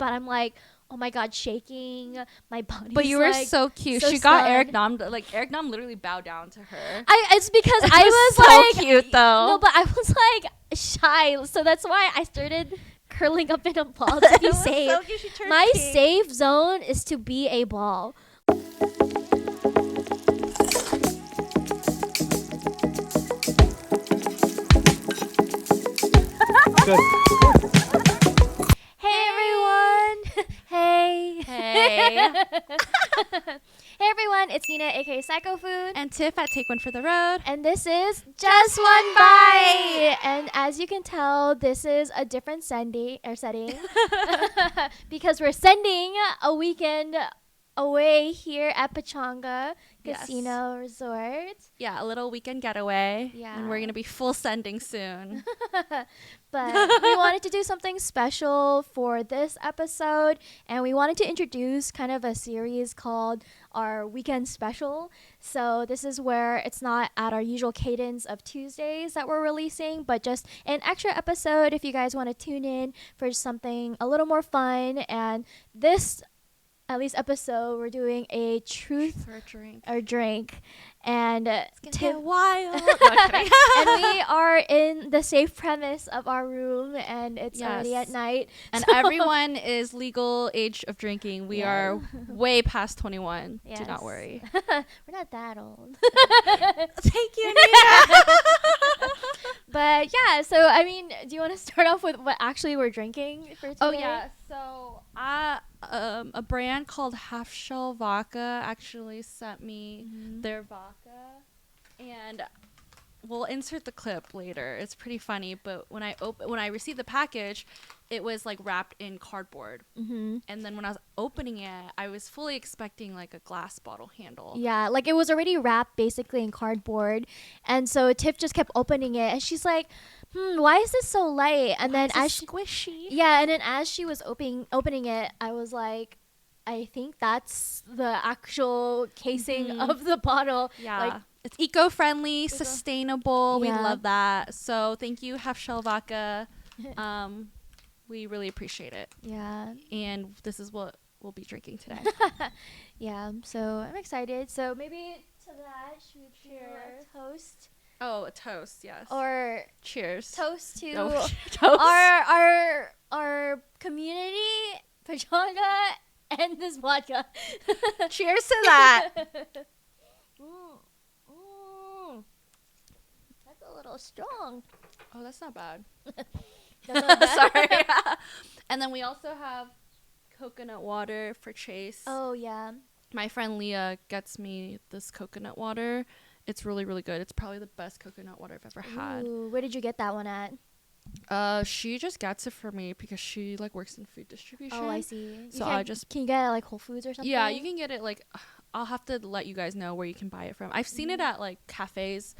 but I'm like, oh my god, shaking. My body's But you were like, so cute. so She got stunned. Eric Nam. Like Eric Nam literally bowed down to her. It's because I was so like cute though. No, but I was like shy, so that's why I started curling up in a ball to be safe. So cute. She turned My pink. safe zone is to be a ball. Good. Hey everyone! Hey! Hey. Hey everyone! It's Nina, aka Psycho Food, And Tiff at Take One for the Road. and this is Just One Bite. And as you can tell, this is a different setting because we're sending a weekend away here at Pechanga Casino Resort. Yeah, a little weekend getaway. Yeah. And we're going to be full sending soon. But we wanted to do something special for this episode, and we wanted to introduce kind of a series called our Weekend Special. So this is where it's not at our usual cadence of Tuesdays that we're releasing, but just an extra episode if you guys want to tune in for something a little more fun. And this at least episode, we're doing a truth For a drink. or drink, and It's going to get wild. No, kidding. and we are in the safe premise of our room, and it's already Yes. at night. And So- everyone is legal age of drinking. We Yeah. are way past 21. Do Yes. not worry. We're not that old. Thank you, Nina. But yeah, so I mean, do you want to start off with what actually we're drinking for today? Oh yeah, so a brand called Half Shell Vodka actually sent me their vodka, and we'll insert the clip later. It's pretty funny, but when I received the package, it was like wrapped in cardboard, and then when I was opening it, I was fully expecting like a glass bottle handle. Yeah, like it was already wrapped basically in cardboard, and so Tiff just kept opening it, and she's like, why is this so light? And then as she, squishy. yeah, and then as she was opening it, I was like, I think that's the actual casing of the bottle. Yeah. Like, It's eco-friendly, sustainable. We Yeah. love that. So thank you, Half Shell Vodka. We really appreciate it. yeah, And this is what we'll be drinking today. yeah. So I'm excited. So maybe to that, should we do a toast Oh, a toast, yes. or cheers. toast to No, toast. our community, Pechanga, and this vodka. Cheers to that. That's a little strong. Oh, that's not bad. That's not bad. Sorry. And then we also have coconut water for Chase. Oh yeah. My friend Leah gets me this coconut water. It's really, really good. It's probably the best coconut water I've ever had. Ooh, where did you get that one at? She just gets it for me because she like works in food distribution. Oh, I see. So I just can you get it at like Whole Foods or something? Yeah, you can get it like I'll have to let you guys know where you can buy it from. I've seen it at like cafes.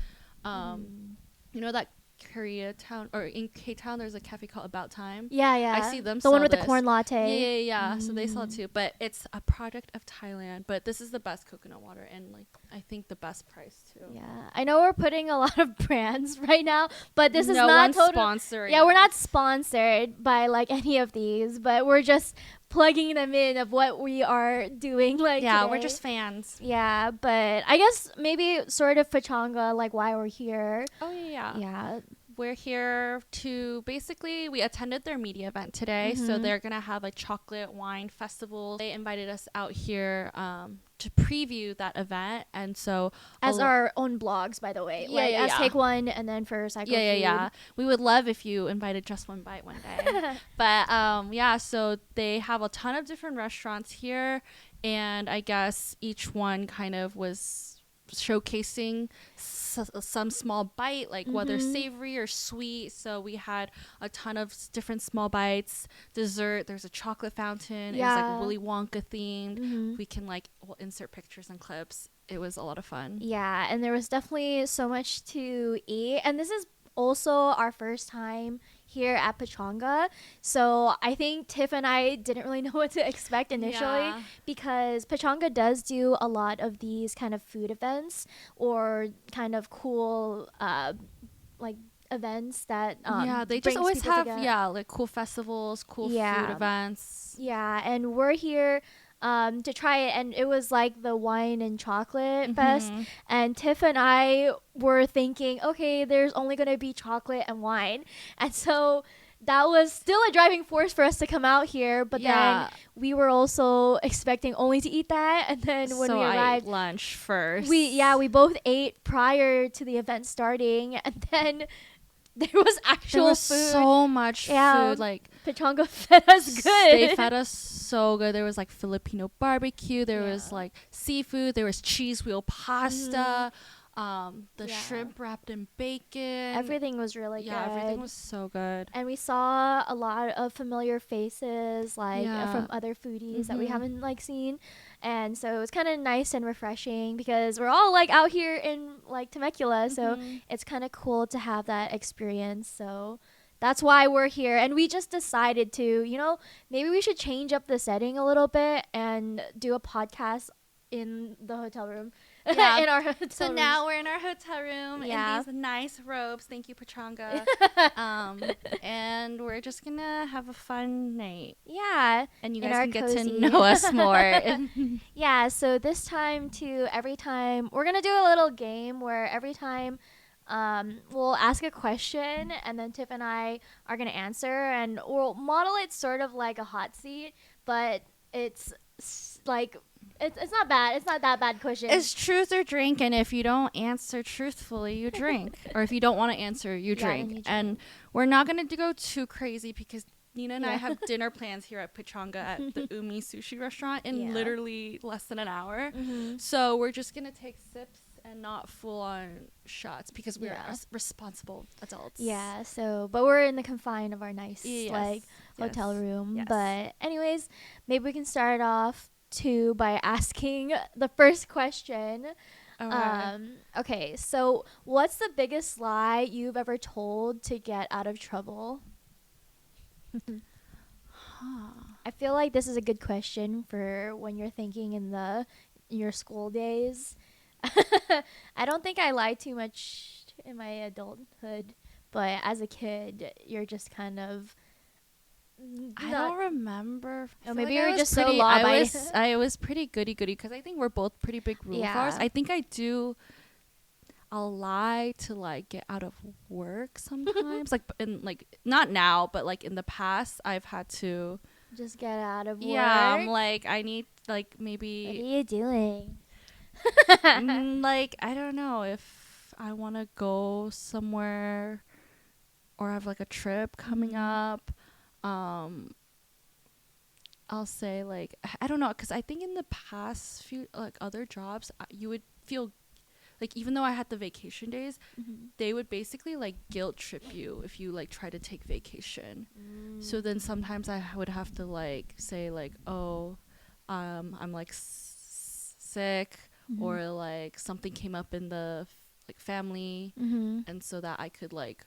You know that Koreatown or in K-Town there's a cafe called About Time. Yeah, yeah. I see them The one sell with this. the corn latte. Yeah. So they sell it too, but it's a product of Thailand. But this is the best coconut water and like I think the best price too. Yeah, I know we're putting a lot of brands right now, but this is no not one's sponsoring. Yeah, we're not sponsored by like any of these, but we're just plugging them in of what we are doing. Like Yeah, today. we're just fans. Yeah, but I guess maybe sort of Pechanga, like why we're here. Oh yeah. Yeah. We're here to basically, we attended their media event today. So they're going to have a chocolate wine festival. They invited us out here to preview that event. And so As our own blogs, by the way. Yeah, like, yeah, as yeah. Take One and then for Psycho yeah. Food. We would love if you invited Just One Bite one day. But yeah, so they have a ton of different restaurants here. And I guess each one kind of was showcasing some small bite, like whether savory or sweet. So we had a ton of different small bites. Dessert, there's a chocolate fountain. Yeah. It was like Willy Wonka themed. We can we'll insert pictures and clips. It was a lot of fun. Yeah, and there was definitely so much to eat. And this is also our first time here at Pechanga. So I think Tiff and I didn't really know what to expect initially because Pechanga does do a lot of these kind of food events or kind of cool like events that they just brings always people have together. like cool festivals, cool food Yeah. events. Yeah, and we're here to try it, and it was like the wine and chocolate fest, Mhm. and Tiff and I were thinking, okay, there's only gonna be chocolate and wine, and so that was still a driving force for us to come out here. But then Yeah. we were also expecting only to eat that, and then when So we I ate arrived, lunch first. we both ate prior to the event starting, and then there was there actual was food. so much Yeah. food. Like Pechanga fed us good. they fed us so good. There was like Filipino barbecue. There was Yeah. like seafood. There was cheese wheel pasta. The Yeah. shrimp wrapped in bacon. Everything was really Yeah, good. everything was so good. And we saw a lot of familiar faces, like Yeah. from other foodies that we Mhm. haven't like seen, and so it was kind of nice and refreshing because we're all like out here in like Temecula, so Mhm. it's kind of cool to have that experience. So that's why we're here, and we just decided to, maybe we should change up the setting a little bit and do a podcast in the hotel room. Yeah. In our hotel So room. now we're in our hotel room Yeah. in these nice robes. Thank you, Pechanga. And we're just gonna have a fun night, Yeah. and you In guys our can get cozy. to know us more. Yeah, so this time every time we're gonna do a little game where every time we'll ask a question and then Tiff and I are gonna answer, and we'll model it sort of like a hot seat, but it's like it's not bad. It's not that bad question. It's truth or drink, and if you don't answer truthfully, you drink. Or if you don't want to answer, you Yeah, then drink. you drink. And we're not going to go too crazy because Nina and I Yeah. have dinner plans here at Pechanga at the Umi Sushi restaurant in Yeah. literally less than an hour. Mhm. So we're just going to take sips and not full-on shots because we're Yeah. responsible adults. Yeah, so but we're in the confine of our nice Yes, hotel yes, room. yes. But anyways, maybe we can start off by asking the first question. Okay, so what's the biggest lie you've ever told to get out of trouble? I feel like this is a good question for when you're thinking in your school days. I don't think I lied too much in my adulthood, but as a kid, you're just kind of. I don't remember. I feel maybe like I you're was just so pretty- law-abiding. I was pretty goody because I think we're both pretty big rule followers. Yeah. I think I do. I'll lie to like get out of work sometimes, not now, but like in the past, I've had to. Just get out of work. Yeah, I'm like I need like What are maybe you doing? like I don't know if I want to go somewhere or have like a trip coming up. I'll say like I don't know because I think in the past few like other jobs you would feel like even though I had the vacation days, they would basically like guilt trip you if you like try to take vacation. So then sometimes I would have to like say like, oh, I'm like sick or like something came up in the like family, and so that I could like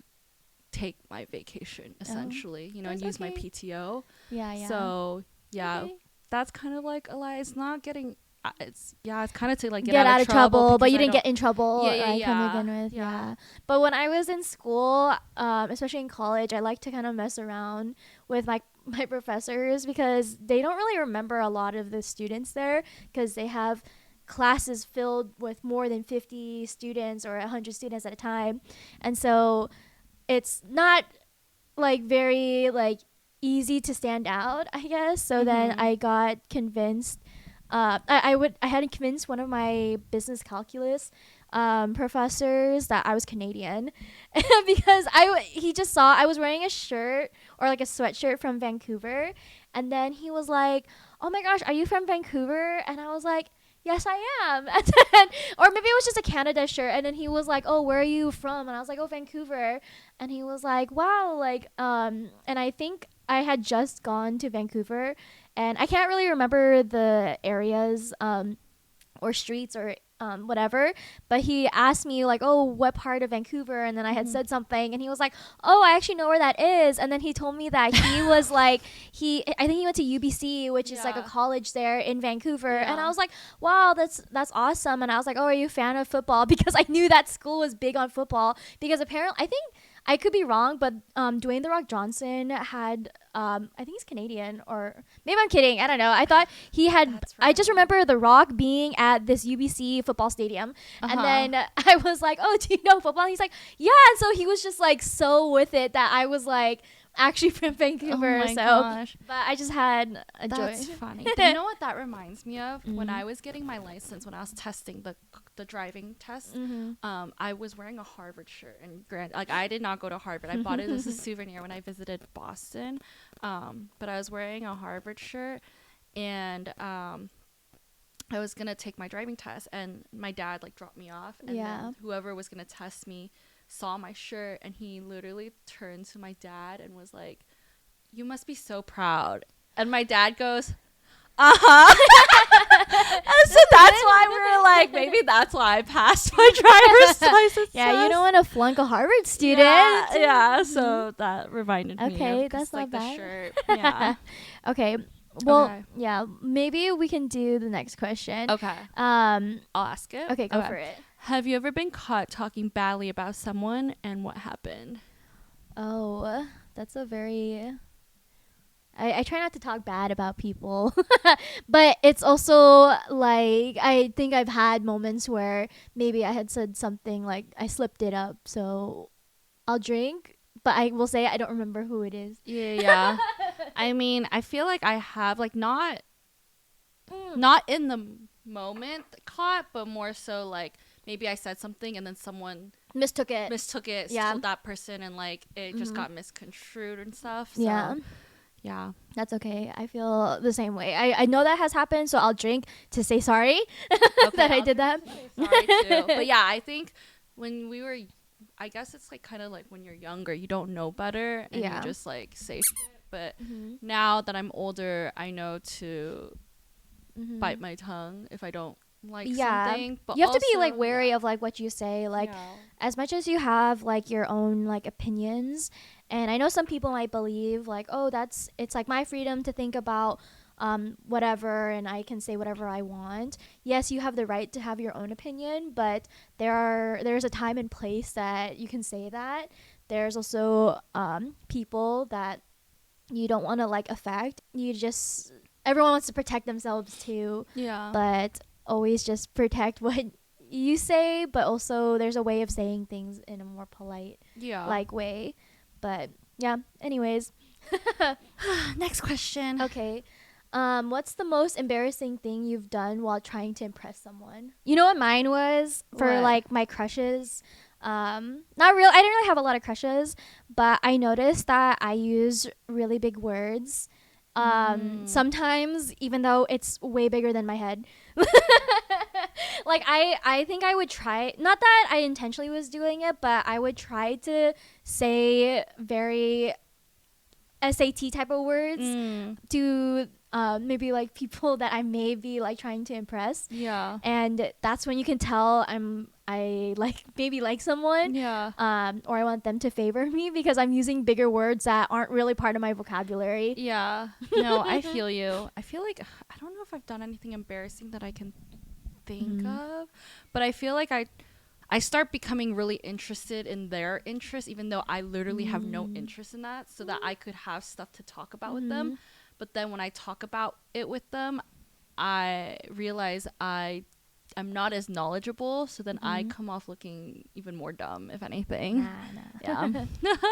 take my vacation essentially, and That's use my okay. PTO. Yeah. So yeah, Okay. that's kind of like a lie. It's not getting. It's kind of to like Get out of trouble, but because you I didn't don't- get in trouble Yeah, like yeah, to begin with. yeah. Yeah. But when I was in school, especially in college, I like to kind of mess around with my professors because they don't really remember a lot of the students there because they have classes filled with more than 50 students or 100 students at a time. And so it's not like very like easy to stand out, I guess. So then I got convinced I had convinced one of my business calculus professors that I was Canadian because he just saw I was wearing a shirt or like a sweatshirt from Vancouver, and then he was like, "Oh my gosh, are you from Vancouver?" And I was like, "Yes, I am." And then, or maybe it was just a Canada shirt, and then he was like, "Oh, where are you from?" And I was like, "Oh, Vancouver." And he was like, "Wow, like and I think I had just gone to Vancouver, and I can't really remember the areas or streets or whatever, but he asked me like, "Oh, what part of Vancouver?" And then I had said something, and he was like, "Oh, I actually know where that is." And then he told me that he was like I think he went to UBC, which is like a Yeah. college there in Vancouver. And I Yeah. was like, "Wow, that's awesome." And I was like, "Oh, are you a fan of football?" Because I knew that school was big on football because apparently I could be wrong, but Dwayne the Rock Johnson had I think he's Canadian, or maybe I'm kidding. I don't know. I thought he had. That's I just right. remember The Rock being at this UBC football stadium, and Uh-huh. then I was like, "Oh, do you know football?" And he's like, "Yeah." And so he was just like so with it that I was like actually from Vancouver. Oh my so, gosh. but I just had a That's joy. funny. But you know what that reminds me of? When Mhm. I was getting my license, when I was testing the driving test, Mm-hmm. I was wearing a Harvard shirt, and like I did not go to Harvard. I bought it as a souvenir when I visited Boston. But I was wearing a Harvard shirt, and I was gonna take my driving test, and my dad like dropped me off, and Yeah. then whoever was gonna test me saw my shirt, and he literally turned to my dad and was like, "You must be so proud." And my dad goes, and so that's why we were like, maybe that's why I passed my driver's license Yeah, you test. don't want to flunk a Harvard student. Yeah, so that reminded me Okay, of that's not like the bad. shirt. Yeah. Okay. Well, Okay. yeah, maybe we can do the next question. Okay. Um, I'll ask it. okay, go for it. Have you ever been caught talking badly about someone, and what happened? Oh, that's a very. I try not to talk bad about people, but it's also like I think I've had moments where maybe I had said something like I slipped it up, so I'll drink, but I will say I don't remember who it is. Yeah. I mean, I feel like I have like not in the moment caught, but more so like maybe I said something and then someone Mistook it. mistook it, Yeah. told that person, and like it just Mhm. got misconstrued and stuff. So, Yeah. yeah. That's okay. I feel the same way. I know that has happened, so I'll drink to say sorry that I I'll did that. sorry too. But yeah, I think when we were, I guess it's like kind of like when you're younger, you don't know better, and Yeah. you just like say shit. But Mhm. now that I'm older, I know to Mhm. bite my tongue if I don't like Yeah. something. But You have to be like also, wary yeah. of like what you say. Like Yeah. as much as you have like your own like opinions, and I know some people might believe like, oh, it's like my freedom to think about whatever, and I can say whatever I want. Yes, you have the right to have your own opinion, but there's a time and place that you can say that. There's also people that you don't want to like affect. Everyone wants to protect themselves too, Yeah. but always just protect what you say, but also there's a way of saying things in a more polite Yeah. like way. But yeah, anyways. Next question. Okay. What's the most embarrassing thing you've done while trying to impress someone? You know what mine was for What? like my crushes? Not real. I didn't really have a lot of crushes, but I noticed that I use really big words. Sometimes, even though it's way bigger than my head. Like I think I would try, not that I intentionally was doing it, but I would try to say very SAT type of words to maybe like people that I may be like trying to impress, Yeah. and that's when you can tell I like maybe like someone, Yeah. or I want them to favor me because I'm using bigger words that aren't really part of my vocabulary. Yeah. No, I feel you. I feel like I don't know if I've done anything embarrassing that I can think of, but I feel like I start becoming really interested in their interests, even though I literally have no interest in that, so that I could have stuff to talk about with them. But then when I talk about it with them, I realize I'm not as knowledgeable, so then I come off looking even more dumb, if anything. Nah. Yeah.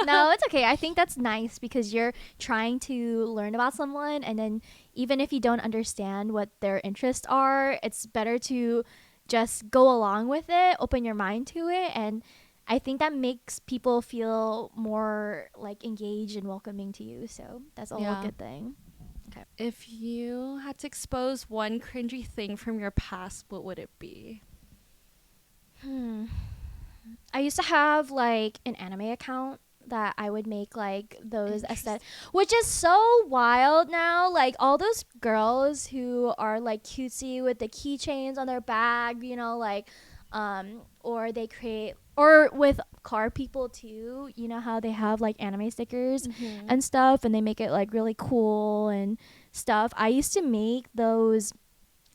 No, it's okay. I think that's nice because you're trying to learn about someone, and then even if you don't understand what their interests are, it's better to just go along with it, open your mind to it, and I think that makes people feel more like engaged and welcoming to you. So that's all a good thing. Okay. If you had to expose one cringy thing from your past, what would it be? I used to have like an anime account that I would make like those aesthetic, which is so wild now. Like all those girls who are like cutesy with the keychains on their bag, you know, like, or they create, or with car people too. You know how they have like anime stickers and stuff, and they make it like really cool and stuff. I used to make those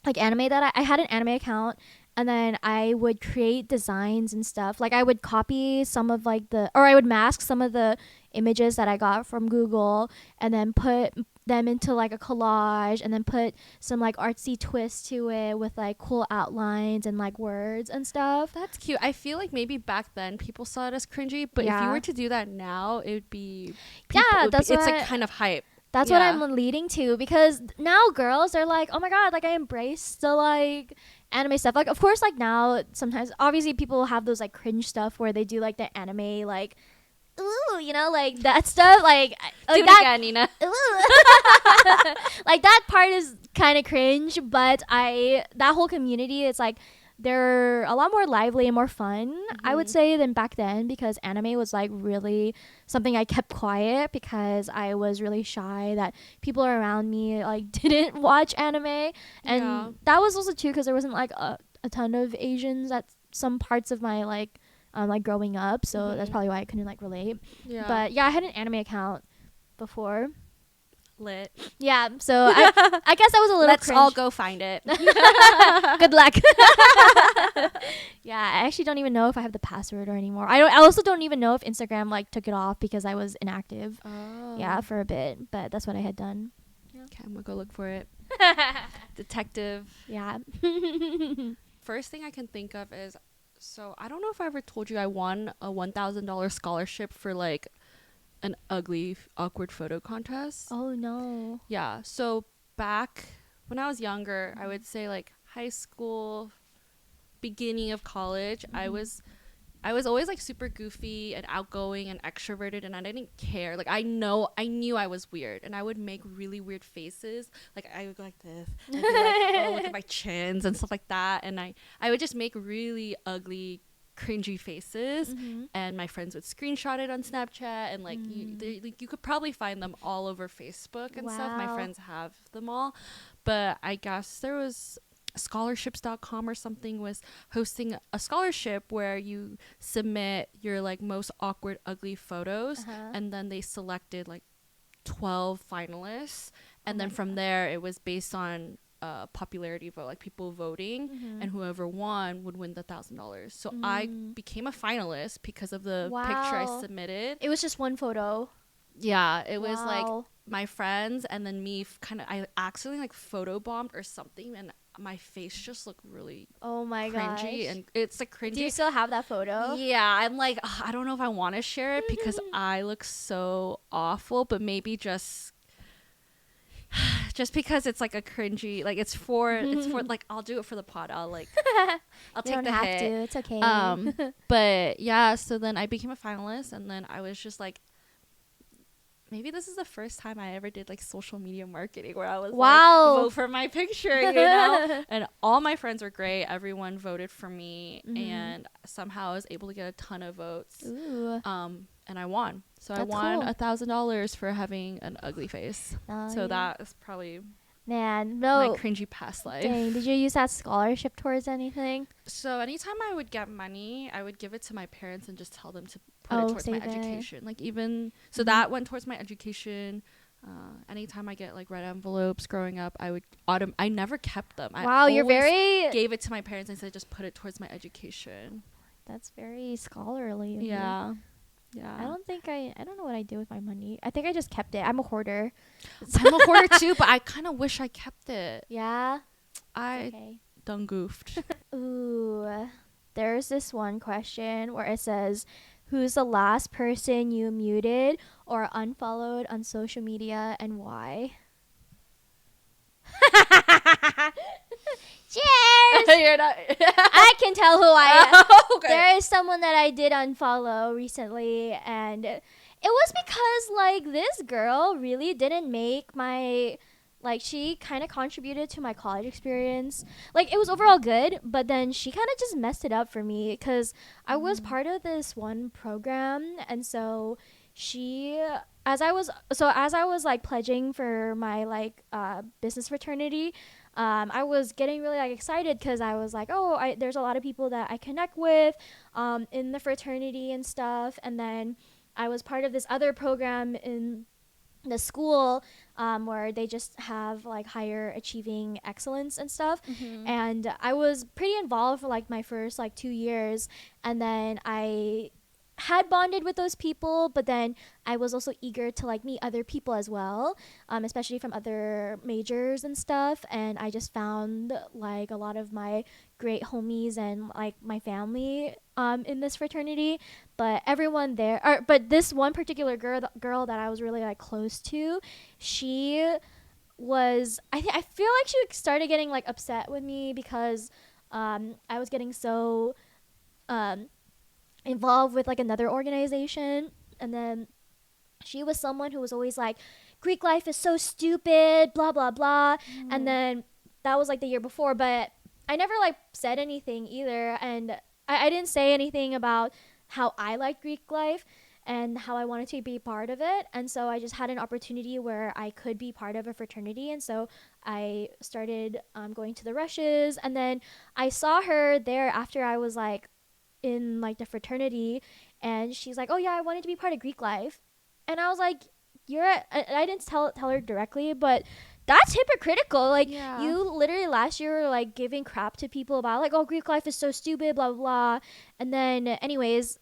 like anime that I had an anime account. and then I would create designs and stuff. Like I would copy some of like or I would mask some of the images that I got from Google, and then put them into like a collage, and then put some like artsy twist to it with like cool outlines and like words and stuff. That's cute. I feel like maybe back then people saw it as cringy, but if you were to do that now, it would be it's like kind of hype. That's what I'm leading to, because now girls are like, oh my god, like I embrace the like anime stuff. Like of course like now sometimes obviously people have those like cringe stuff where they do like the anime like ooh, you know, like that stuff, like do that, it again, Nina. like that part is kind of cringe, but that whole community, it's like they're a lot more lively and more fun, I would say, than back then, because anime was like really something I kept quiet because I was really shy that people around me like didn't watch anime, and that was also too because there wasn't like a ton of Asians at some parts of my like growing up, so that's probably why I couldn't like relate. But yeah, I had an anime account before. Lit. Yeah, so I guess I was a little Let's cringe. all go find it. Good luck. Yeah, I actually don't even know if I have the password or anymore. I also don't even know if Instagram like took it off because I was inactive. Yeah, for a bit, but that's what I had done. Okay, I'm gonna go look for it. Detective. Yeah. First thing I can think of is, so I don't know if I ever told you I won a $1,000 scholarship for like an ugly, awkward photo contest. Oh no. Yeah. So back when I was younger, I would say like high school, beginning of college, I was always like super goofy and outgoing and extroverted, and I didn't care. Like I knew I was weird, and I would make really weird faces. Like I would go like this, and be like, oh, look at my chins and stuff like that, and I would just make really ugly, cringy faces, and my friends would screenshot it on Snapchat, and like you could probably find them all over Facebook and stuff. My friends have them all, but I guess there was scholarships.com or something was hosting a scholarship where you submit your like most awkward, ugly photos, and then they selected like 12 finalists, and then from there it was based on popularity vote, like people voting, and whoever won would win the $1,000. So I became a finalist because of the picture I submitted. It was just one photo. Yeah, it was like my friends and then me I accidentally like photobombed or something, and my face just looked really cringy gosh. And it's like cringy. Do you still have that photo? Yeah, I'm like, I don't know if I want to share it because I look so awful, but maybe just because it's like a cringy, like it's for like I'll do it for the pod. I'll take the hit. It's okay. But yeah, so then I became a finalist, and then I was just like, maybe this is the first time I ever did like social media marketing where I was like, vote for my picture, you know? And all my friends were great. Everyone voted for me, and somehow I was able to get a ton of votes. Ooh. And I won. So That's I won cool. $1,000 for having an ugly face. So that is probably my cringy past life. Dang, did you use that scholarship towards anything? So anytime I would get money, I would give it to my parents and just tell them to put it towards my education. Like even so that went towards my education. Anytime I get like red envelopes growing up, I would I never kept them. You're very gave it to my parents and said just put it towards my education. That's very scholarly. Yeah. Yeah. I don't know what I do with my money. I think I just kept it. I'm a hoarder. I'm a hoarder too, but I kind of wish I kept it. Yeah. I done goofed. Ooh. There's this one question where it says, who's the last person you muted or unfollowed on social media and why? Cheers! You're not I can tell who I am. Okay. There is someone that I did unfollow recently, and it was because like this girl really didn't make my, like, she kind of contributed to my college experience. Like, it was overall good, but then she kind of just messed it up for me because I was part of this one program, and so as I was like pledging for my like business fraternity, I was getting really like excited because I was like, there's a lot of people that I connect with in the fraternity and stuff. And then I was part of this other program in the school where they just have like higher achieving excellence and stuff. Mm-hmm. And I was pretty involved for like my first like 2 years, and then I had bonded with those people, but then I was also eager to like meet other people as well, especially from other majors and stuff. And I just found like a lot of my great homies and like my family in this fraternity. But everyone there, but this one particular girl that I was really like close to, she was I feel like she started getting like upset with me because I was getting so um involved with like another organization. And then she was someone who was always like, Greek life is so stupid, blah blah blah. And then that was like the year before, but I never like said anything either. And I didn't say anything about how I like Greek life and how I wanted to be part of it. And so I just had an opportunity where I could be part of a fraternity. And so I started going to the rushes. And then I saw her there after I was like in like the fraternity, and she's like, oh yeah, I wanted to be part of Greek life. And I was like, I didn't tell her directly, but that's hypocritical. Like, Yeah. you literally last year were like giving crap to people about like, oh, Greek life is so stupid, blah blah blah. And then anyways,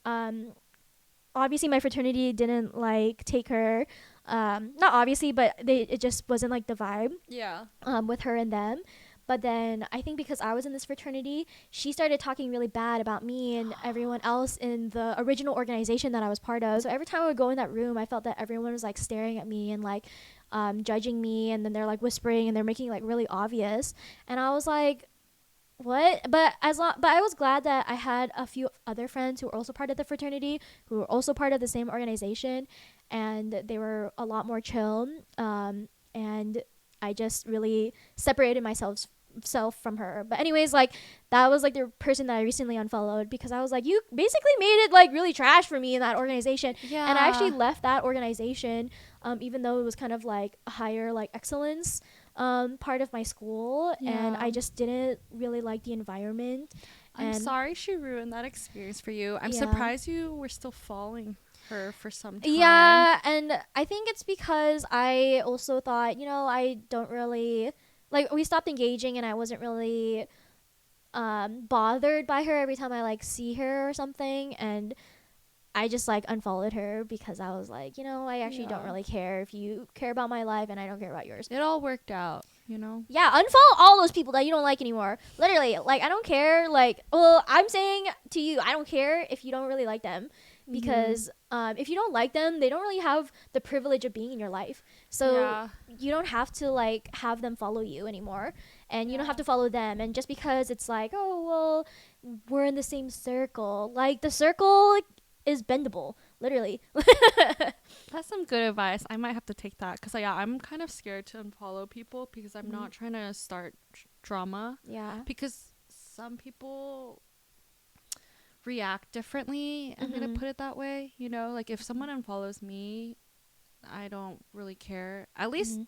obviously my fraternity didn't like take her, not obviously, but it just wasn't like the vibe Yeah. with her and them. But then I think because I was in this fraternity, she started talking really bad about me and everyone else in the original organization that I was part of. So every time I would go in that room, I felt that everyone was like staring at me and like judging me, and then they're like whispering and they're making it like really obvious. And I was like, what? But I was glad that I had a few other friends who were also part of the fraternity, who were also part of the same organization, and they were a lot more chill. And I just really separated myself from her. But anyways, like, that was like the person that I recently unfollowed, because I was like, you basically made it like really trash for me in that organization. Yeah. And I actually left that organization, even though it was kind of like a higher like excellence part of my school. And I just didn't really like the environment. I'm And sorry she ruined that experience for you. I'm Yeah. surprised you were still following her for some time. Yeah, and I think it's because I also thought, I don't really like, we stopped engaging, and I wasn't really bothered by her every time I like see her or something. And I just like unfollowed her because I was like, I actually don't Yeah. really care if you care about my life and I don't care about yours. It all worked out, you know? Yeah, unfollow all those people that you don't like anymore. Literally, like, I don't care. Like, well, I'm saying to you, I don't care if you don't really like them, because if you don't like them, they don't really have the privilege of being in your life. So Yeah. you don't have to like have them follow you anymore, and you don't have to follow them. And just because it's like, oh well, we're in the same circle, like, the circle is bendable, literally. That's some good advice. I might have to take that because I'm kind of scared to unfollow people because I'm not trying to start drama. Yeah. Because some people react differently. I'm gonna put it that way. Like, if someone unfollows me, I don't really care. At least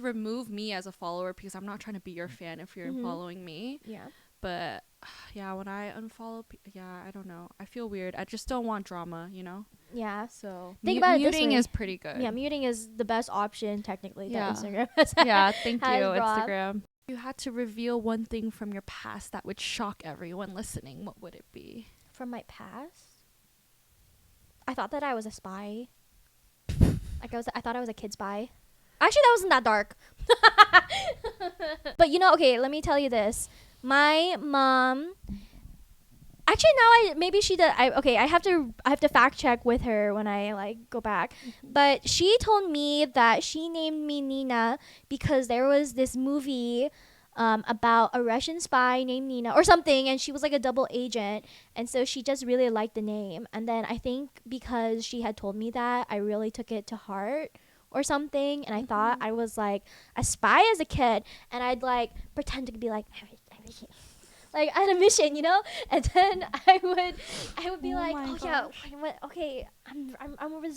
remove me as a follower, because I'm not trying to be your fan if you're unfollowing me. Yeah. But yeah, when I unfollow, I don't know. I feel weird. I just don't want drama, Yeah. So Think about it this muting way. is pretty good. Yeah, muting is the best option technically Yeah. that Instagram has. Yeah, thank you, has brought. Instagram. If you had to reveal one thing from your past that would shock everyone listening, what would it be? From my past, I thought that I was a spy. Like, I thought I was a kid spy. Actually, that wasn't that dark. But okay, let me tell you this. My mom. Actually, now maybe she did. I have to fact check with her when I like go back. But she told me that she named me Nina because there was this movie about a Russian spy named Nina or something, and she was like a double agent, and so she just really liked the name. And then I think because she had told me that, I really took it to heart or something, and I thought I was like a spy as a kid, and I'd like pretend to be like like on a mission, and then I would be like, oh yeah, okay, I'm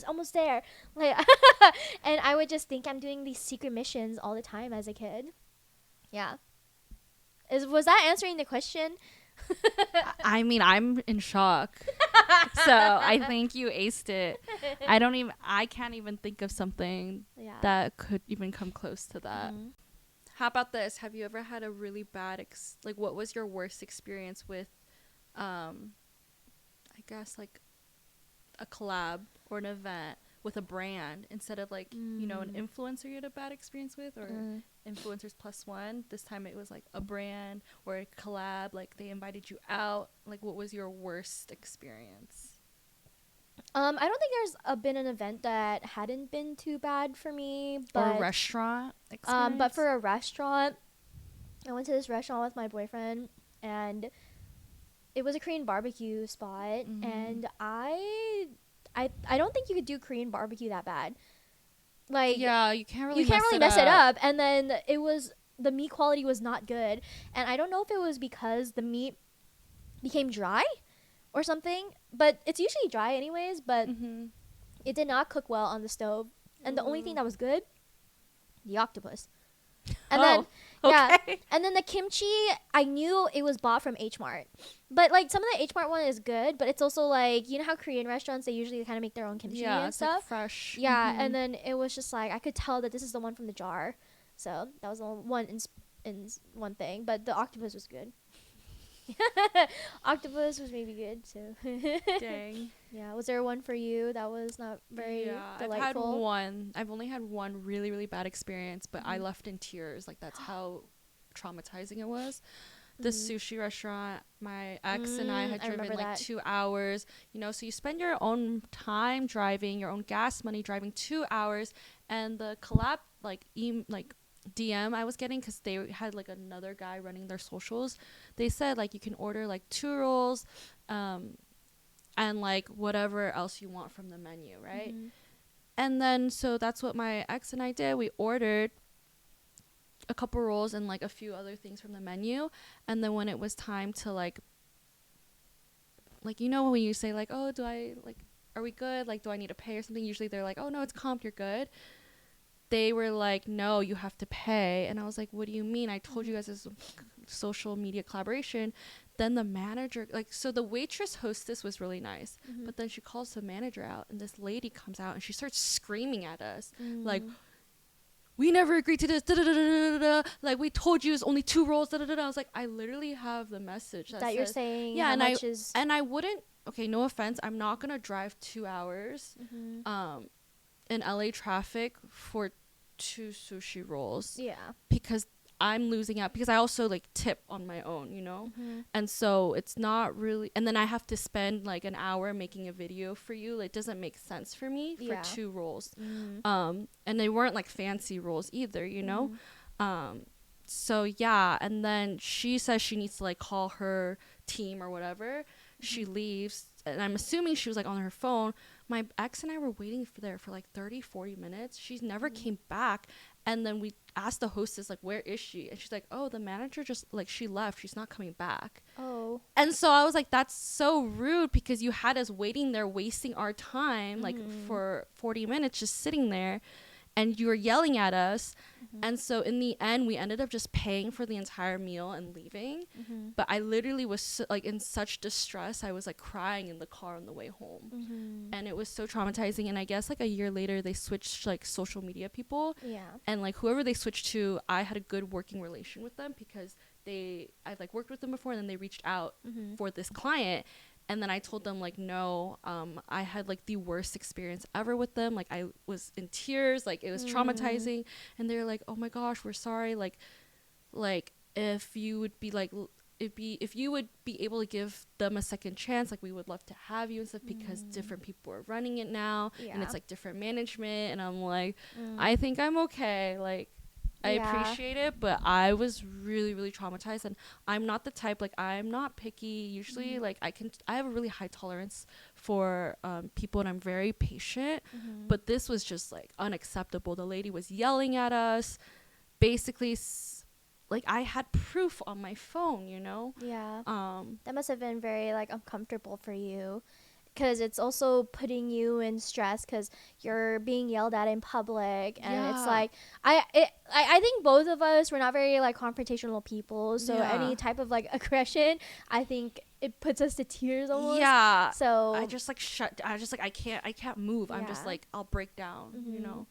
almost there, like, and I would just think I'm doing these secret missions all the time as a kid. Yeah. Was that answering the question? I mean, I'm in shock. So I think you aced it. I can't even think of something that could even come close to that. Mm-hmm. How about this? Have you ever had a really bad, like, what was your worst experience with, I guess, like, a collab or an event with a brand instead of, like, you know, an influencer you had a bad experience with, or influencers plus one? This time it was, like, a brand or a collab, like, they invited you out. Like, what was your worst experience? I don't think there's been an event that hadn't been too bad for me, but Or a restaurant experience? but for a restaurant, I went to this restaurant with my boyfriend, and it was a Korean barbecue spot, and I don't think you could do Korean barbecue that bad. Like, yeah, you can't really mess it up. And then the meat quality was not good, and I don't know if it was because the meat became dry or something, but it's usually dry anyways, but it did not cook well on the stove. And the only thing that was good, the octopus. And then and then the kimchi, I knew it was bought from H Mart, but like some of the H Mart one is good, but it's also like, you know how Korean restaurants, they usually kind of make their own kimchi and stuff, like fresh. And then it was just like I could tell that this is the one from the jar, so that was the one in one thing, but the octopus was good. Octopus was maybe good too. Dang. Yeah, was there one for you that was not very delightful? I've only had one really, really bad experience, but I left in tears. Like, that's how traumatizing it was. The sushi restaurant, my ex and I had driven like 2 hours, you know, so you spend your own time driving, your own gas money driving 2 hours, and the collab, like, DM I was getting, because they had like another guy running their socials, they said like you can order like 2 rolls and like whatever else you want from the menu, right? And then so that's what my ex and I did. We ordered a couple rolls and like a few other things from the menu, and then when it was time to like, you know, when you say like, oh, do I, like, are we good, like, do I need to pay or something, usually they're like, oh no, it's comped, you're good. They were like, no, you have to pay. And I was like, what do you mean? I told you guys this social media collaboration. Then the manager, like, so the waitress hostess was really nice, but then she calls the manager out, and this lady comes out and she starts screaming at us, like, we never agreed to this, da, da, da, da, da, da. Like, we told you it's only 2 rolls, da, da, da, da. I was like, I literally have the message that you're saying, yeah, and and I wouldn't, okay, no offense, I'm not gonna drive 2 hours in LA traffic for 2 sushi rolls, because I'm losing out, because I also like tip on my own, you know, and so it's not really, and then I have to spend like an hour making a video for you. It doesn't make sense for me for 2 rolls, and they weren't like fancy rolls either, you know. So yeah, and then she says she needs to like call her team or whatever. She leaves, and I'm assuming she was like on her phone. My ex and I were waiting for like 30-40 minutes. She never came back. And then we asked the hostess, like, where is she? And she's like, oh, the manager just, like, she left, she's not coming back. Oh. And so I was like, that's so rude, because you had us waiting there, wasting our time, like, for 40 minutes just sitting there, and you were yelling at us. And so in the end, we ended up just paying for the entire meal and leaving. But I literally was so, like, in such distress. I was like crying in the car on the way home, and it was so traumatizing. And I guess like a year later, they switched like social media people, and like whoever they switched to, I had a good working relation with them, because I've like worked with them before, and then they reached out for this client. And then I told them, like, no, I had, like, the worst experience ever with them. Like, I was in tears. Like, it was traumatizing. And they're like, oh, my gosh, we're sorry. Like, if you would be, like, if you would be able to give them a second chance, like, we would love to have you and stuff, because different people are running it now. And it's, like, different management. And I'm like, I think I'm okay. Like, I appreciate it, but I was really, really traumatized. And I'm not the type, like, I'm not picky. Usually, like, I have a really high tolerance for people, and I'm very patient. But this was just, like, unacceptable. The lady was yelling at us. Basically, like, I had proof on my phone, you know? Yeah. That must have been very, like, uncomfortable for you. because it's also putting you in stress because you're being yelled at in public, and it's like I think both of us, we're not very like confrontational people, so any type of like aggression, I think it puts us to tears almost. So I just like I can't move. I'm just like, I'll break down, you know.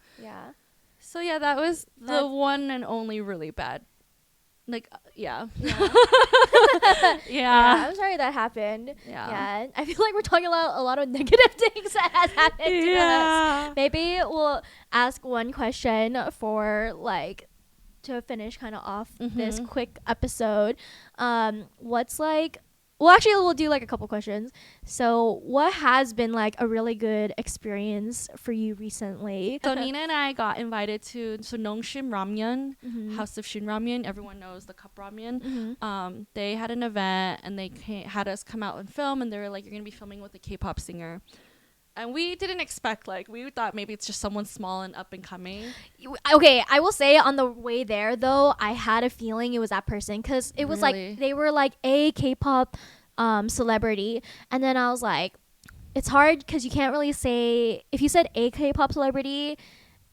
So yeah, that was the one and only really bad. Like, I'm sorry that happened. I feel like we're talking about a lot of negative things that has happened to us. Maybe we'll ask one question for like to finish kind of off this quick episode. What's like, well, actually, we'll do like a couple questions. So, what has been like a really good experience for you recently? So, Nina and I got invited to Nongshim Ramyeon, House of Shin Ramyeon. Everyone knows the cup ramyeon. They had an event and they had us come out and film, and they were like, "You're gonna be filming with a K-pop singer." And we didn't expect, like, we thought maybe it's just someone small and up and coming. Okay, I will say on the way there, though, I had a feeling it was that person, because it was like, they were like a K-pop celebrity. And then I was like, it's hard because you can't really say, if you said a K-pop celebrity,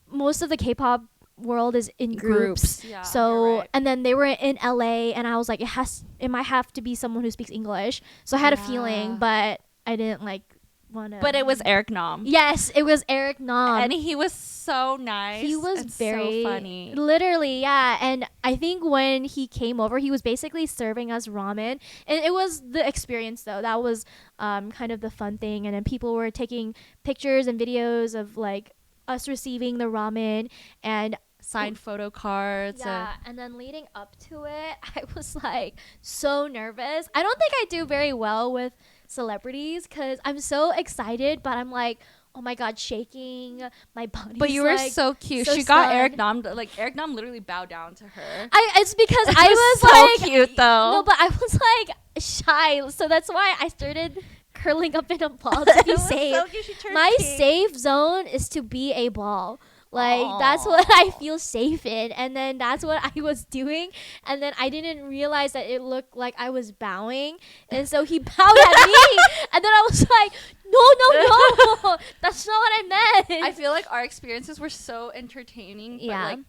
most of the K-pop world is in groups. So, and then they were in LA, and I was like, it might have to be someone who speaks English. So I had a feeling, but I didn't like, but it was Eric Nam. Yes, it was Eric Nam, and he was so nice. He was very so funny, literally. And I think when he came over, he was basically serving us ramen, and it was the experience though that was kind of the fun thing. And then people were taking pictures and videos of like us receiving the ramen and signed photo cards. And then leading up to it, I was like so nervous. I don't think I do very well with celebrities because I'm so excited, but I'm like, oh my god, shaking my body. But you were like, so cute. She got Eric Nam, like Eric Nam literally bowed down to her. It's because I was so like cute though. No, but I was like shy, so that's why I started curling up in a ball to be safe. So my safe zone is to be a ball. Like, that's what I feel safe in. And then that's what I was doing. And then I didn't realize that it looked like I was bowing. And so he bowed at me. And then I was like, no. That's not what I meant. I feel like our experiences were so entertaining. But like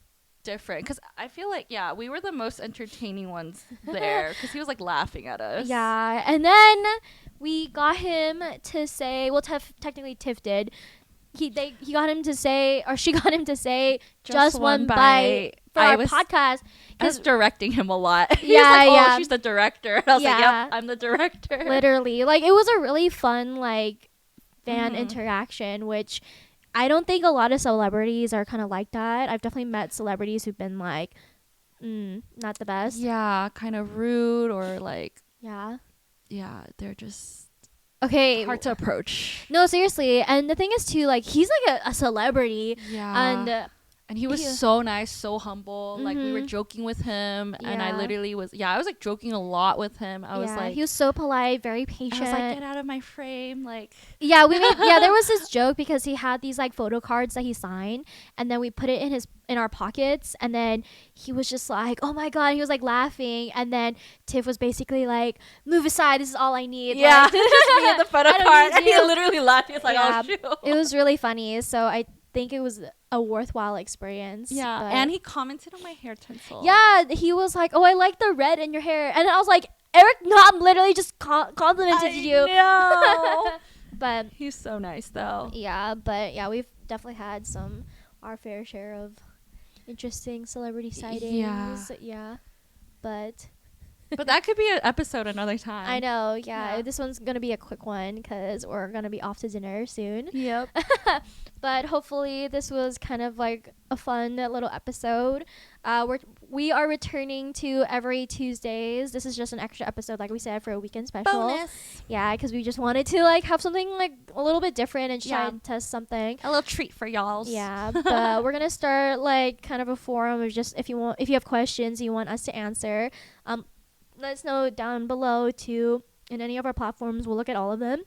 different. Because I feel like, we were the most entertaining ones there. Because he was like laughing at us. Yeah. And then we got him to say, well, technically Tiff did. He got him to say, or she got him to say, just one bite for our podcast. I was directing him a lot. He was like, she's the director. And I was like, yep, I'm the director. Literally. Like, it was a really fun, like, fan interaction, which I don't think a lot of celebrities are kind of like that. I've definitely met celebrities who've been like, not the best. Yeah, kind of rude or like. Yeah, they're just. Okay, hard to approach. No, seriously. And the thing is too, like, he's like a celebrity. And he was so nice, so humble. Like, we were joking with him, and I literally was I was like joking a lot with him. I was like, he was so polite, very patient. I was like, get out of my frame. Like, we made there was this joke because he had these like photo cards that he signed, and then we put it in our pockets, and then he was just like, oh my god, he was like laughing, and then Tiff was basically like, move aside, this is all I need. Like, just me in the photo card, and he literally laughed. He was like, oh shoot. It was really funny. So I think it was a worthwhile experience. And he commented on my hair tinsel. He was like, oh, I like the red in your hair, and I was like, Eric Nam literally just complimented you. But he's so nice though. But we've definitely had our fair share of interesting celebrity sightings. But that could be an episode another time. I know, this one's gonna be a quick one because we're gonna be off to dinner soon. Yep. But hopefully this was kind of like a fun little episode. We are returning to every Tuesdays. This is just an extra episode, like we said, for a weekend special. Bonus. Because we just wanted to like have something like a little bit different and try and test something. A little treat for y'all. But we're gonna start like kind of a forum of just if you have questions you want us to answer. Let us know down below too in any of our platforms. We'll look at all of them.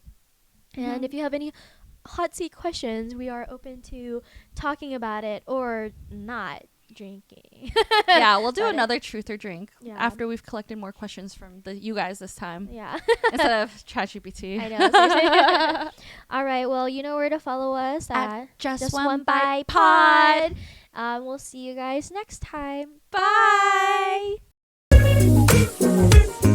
And if you have any hot seat questions, we are open to talking about it or not drinking. funny. Yeah, we'll do But another truth or drink Yeah. after we've collected more questions from you guys this time Yeah. instead of ChatGPT. I know. Seriously. All right. Well, you know where to follow us At Just One One Bite Bite Pod. Pod. We'll see you guys next time. Bye. Bye.